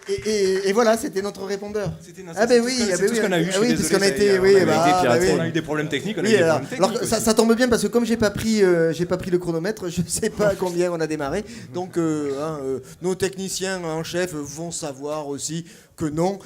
Et voilà, c'était notre répondeur. C'est tout ce qu'on a eu. Oui, parce qu'on a été, on a eu des problèmes techniques. Alors ça tombe bien parce que comme j'ai pas pris le chronomètre, je sais pas combien on a démarré. Donc nos techniciens en chef vont savoir aussi que non.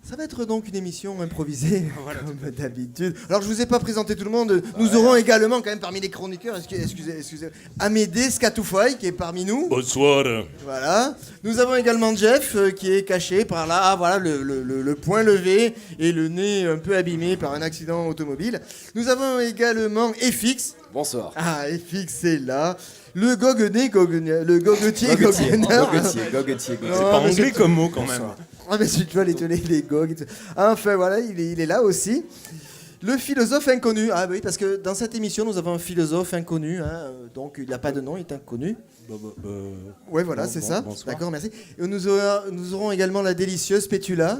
Ça va être donc une émission improvisée, comme d'habitude. Alors, je vous ai pas présenté tout le monde. Nous aurons également, quand même, parmi les chroniqueurs, excusez, Amédée Scatoufaille, qui est parmi nous. Bonsoir. Voilà. Nous avons également Jeff, qui est caché par là. Ah, voilà, le poing levé et le nez un peu abîmé par un accident automobile. Nous avons également FX. Bonsoir. Ah, FX est là. Le goguetier. C'est pas anglais comme mot, quand même. Ah mais tu vois les gogues. Enfin voilà, il est là aussi. Le philosophe inconnu. Ah oui, parce que dans cette émission, nous avons un philosophe inconnu. Donc il n'y a pas de nom, il est inconnu. Ouais, voilà, c'est ça. Bonsoir. D'accord, merci. Et nous aurons également la délicieuse Pétula.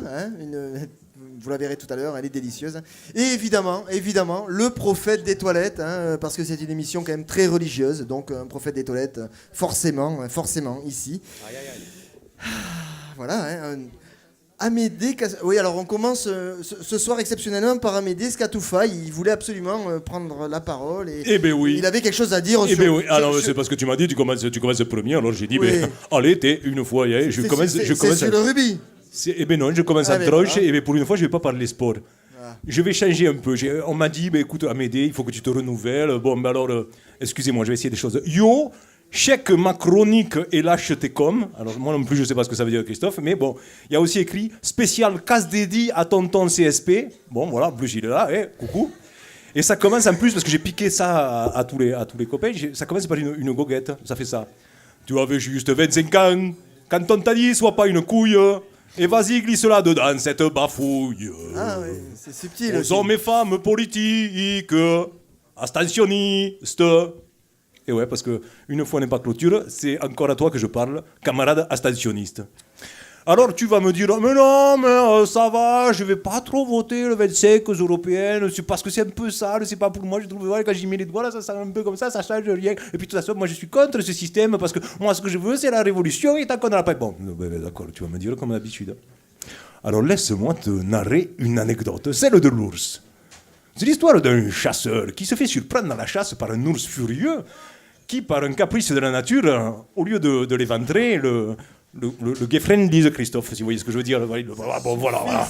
Vous la verrez tout à l'heure, elle est délicieuse. Et évidemment, le prophète des toilettes, parce que c'est une émission quand même très religieuse. Donc un prophète des toilettes, forcément, ici. Aïe, aïe, aïe. Voilà, Amédée... Oui, alors on commence ce soir exceptionnellement par Amédée Scatoufaille. Il voulait absolument prendre la parole. Eh ben oui. Il avait quelque chose à dire. Alors c'est parce que tu m'as dit tu commences le premier, alors j'ai dit oui. Allez, t'es une fois, je commence. C'est sur le rugby. Eh ben non, je commence à trancher, et pour une fois je vais pas parler sport. Je vais changer un peu. On m'a dit, écoute Amédée, il faut que tu te renouvelles. Bon, alors, excusez-moi, je vais essayer des choses. Yo, check ma chronique et lâche-tes comme. Alors moi non plus je sais pas ce que ça veut dire Christophe, mais bon, il y a aussi écrit spécial casse dédié à tonton CSP. Bon voilà, en plus il est là, coucou. Et ça commence en plus, parce que j'ai piqué ça à tous les copains, ça commence par une goguette, ça fait ça. Tu avais juste 25 ans, quand on t'a dit sois pas une couille, et vas-y glisse là dedans cette bafouille. Ah oui, c'est subtil. Aux hommes et femmes politiques, abstentionnistes. Et ouais, parce que une fois n'est pas clôture, c'est encore à toi que je parle, camarade abstentionniste. Alors tu vas me dire, mais non, mais ça va, je vais pas trop voter le 25 aux européennes, c'est parce que c'est un peu sale, c'est pas pour moi, je trouve, quand j'y mets les doigts là, ça sent un peu comme ça change rien. Et puis de toute façon, moi je suis contre ce système, parce que moi ce que je veux c'est la révolution, et tant qu'on n'a pas... Bon, d'accord, tu vas me dire comme d'habitude. Alors laisse-moi te narrer une anecdote, celle de l'ours. C'est l'histoire d'un chasseur qui se fait surprendre dans la chasse par un ours furieux, qui, par un caprice de la nature, au lieu de l'éventrer, le Gefriendlise Christophe, si vous voyez ce que je veux dire. Bon, voilà.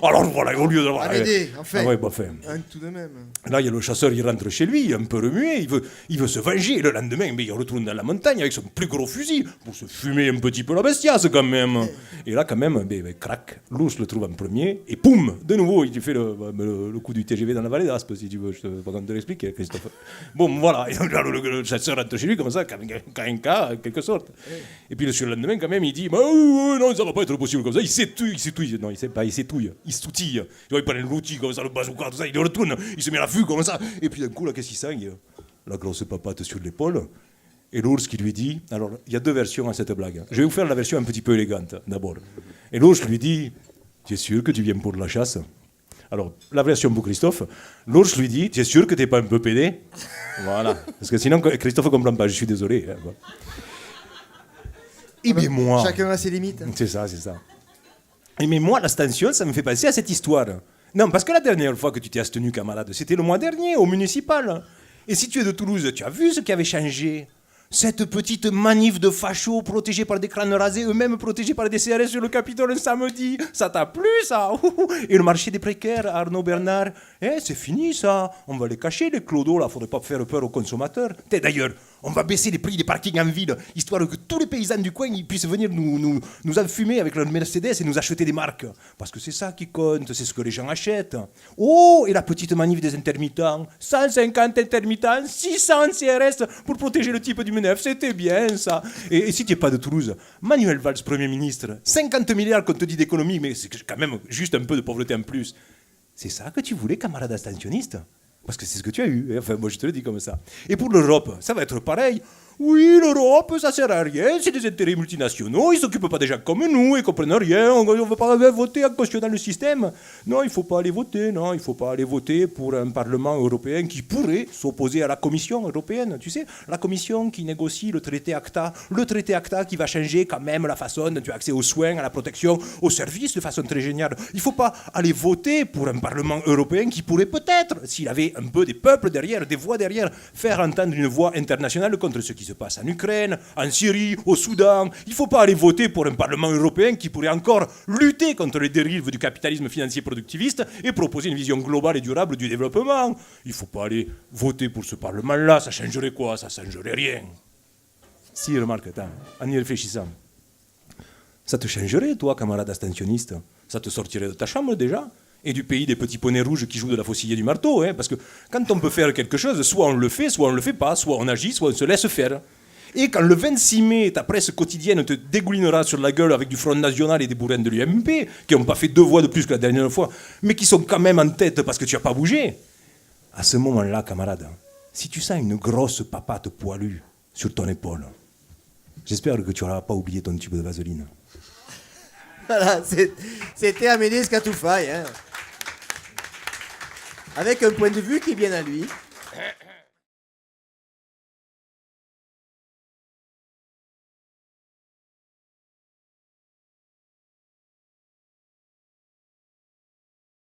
Alors voilà, au lieu de... Amédée, enfin. Ah ouais, bah, fait. Tout de même. Là, il y a le chasseur, il rentre chez lui, un peu remué, il veut se venger. Le lendemain, mais il retourne dans la montagne avec son plus gros fusil pour se fumer un petit peu la bestiace quand même. Et là, quand même, crac, l'ours le trouve en premier, et poum, de nouveau, il fait le coup du TGV dans la vallée d'Aspe, si tu veux, je te pas te l'expliquer, Christophe. Bon, voilà, et là, le chasseur rentre chez lui comme ça, en quelque sorte. Et puis le surlendemain, quand même, il dit non, ça va pas être possible comme ça. Il s'étouille. Non, il sait pas, il s'étouille. Il s'outille. Il prend l'outil comme ça, le bazooka, tout ça, il retourne, il se met à l'affût comme ça. Et puis d'un coup, là, qu'est-ce qu'il sent? La grosse papate sur l'épaule. Et l'ours qui lui dit... Alors, il y a deux versions à cette blague. Je vais vous faire la version un petit peu élégante, d'abord. Et l'ours lui dit, tu es sûr que tu viens pour de la chasse? Alors, la version pour Christophe, l'ours lui dit, tu es sûr que t'es pas un peu pédé? Voilà. Parce que sinon, Christophe ne comprend pas, je suis désolé. Et bien moi... Chacun a ses limites. C'est ça. Et mais moi, l'abstention, ça me fait penser à cette histoire. Non, parce que la dernière fois que tu t'es abstenu, camarade, c'était le mois dernier, au municipal. Et si tu es de Toulouse, tu as vu ce qui avait changé? Cette petite manif de fachos protégés par des crânes rasés, eux-mêmes protégés par des CRS sur le Capitole un samedi. Ça t'a plu, ça? Et le marché des précaires, Arnaud Bernard, c'est fini, ça. On va les cacher, les clodos, là. Faudrait pas faire peur aux consommateurs. D'ailleurs, on va baisser les prix des parkings en ville, histoire que tous les paysans du coin ils puissent venir nous enfumer avec leur Mercedes et nous acheter des marques. Parce que c'est ça qui compte, c'est ce que les gens achètent. Oh, et la petite manif des intermittents. 150 intermittents, 600 CRS pour protéger le type du MENEF. C'était bien, ça. Et si tu n'es pas de Toulouse, Manuel Valls, Premier ministre, 50 milliards qu'on te dit d'économie, mais c'est quand même juste un peu de pauvreté en plus. C'est ça que tu voulais, camarade abstentionniste? Parce que c'est ce que tu as eu. Enfin, moi, je te le dis comme ça. Et pour l'Europe, ça va être pareil. Oui, l'Europe, ça sert à rien, c'est des intérêts multinationaux, ils s'occupent pas des gens comme nous, ils comprennent rien, on ne veut pas voter en cautionnant le système. Non, il faut pas aller voter, non, il faut pas aller voter pour un Parlement européen qui pourrait s'opposer à la Commission européenne, tu sais, la Commission qui négocie le traité ACTA qui va changer quand même la façon dont tu as accès aux soins, à la protection, aux services de façon très géniale. Il faut pas aller voter pour un Parlement européen qui pourrait peut-être, s'il avait un peu des peuples derrière, des voix derrière, faire entendre une voix internationale contre ce qui se passe en Ukraine, en Syrie, au Soudan. Il ne faut pas aller voter pour un Parlement européen qui pourrait encore lutter contre les dérives du capitalisme financier productiviste et proposer une vision globale et durable du développement. Il ne faut pas aller voter pour ce Parlement-là. Ça changerait quoi? Ça changerait rien. Si, remarque, attends, en y réfléchissant. Ça te changerait, toi, camarade abstentionniste? Ça te sortirait de ta chambre déjà? Et du pays des petits poneys rouges qui jouent de la faucille et du marteau, hein, parce que quand on peut faire quelque chose, soit on le fait, soit on le fait pas, soit on agit, soit on se laisse faire. Et quand le 26 mai, ta presse quotidienne te dégoulinera sur la gueule avec du Front National et des bourrins de l'UMP, qui n'ont pas fait 2 voix de plus que la dernière fois, mais qui sont quand même en tête parce que tu n'as pas bougé, à ce moment-là, camarade, si tu sens une grosse papate poilue sur ton épaule, j'espère que tu n'auras pas oublié ton tube de vaseline. Voilà, c'était Amédée Scatoufaille, hein. Avec un point de vue qui est bien à lui.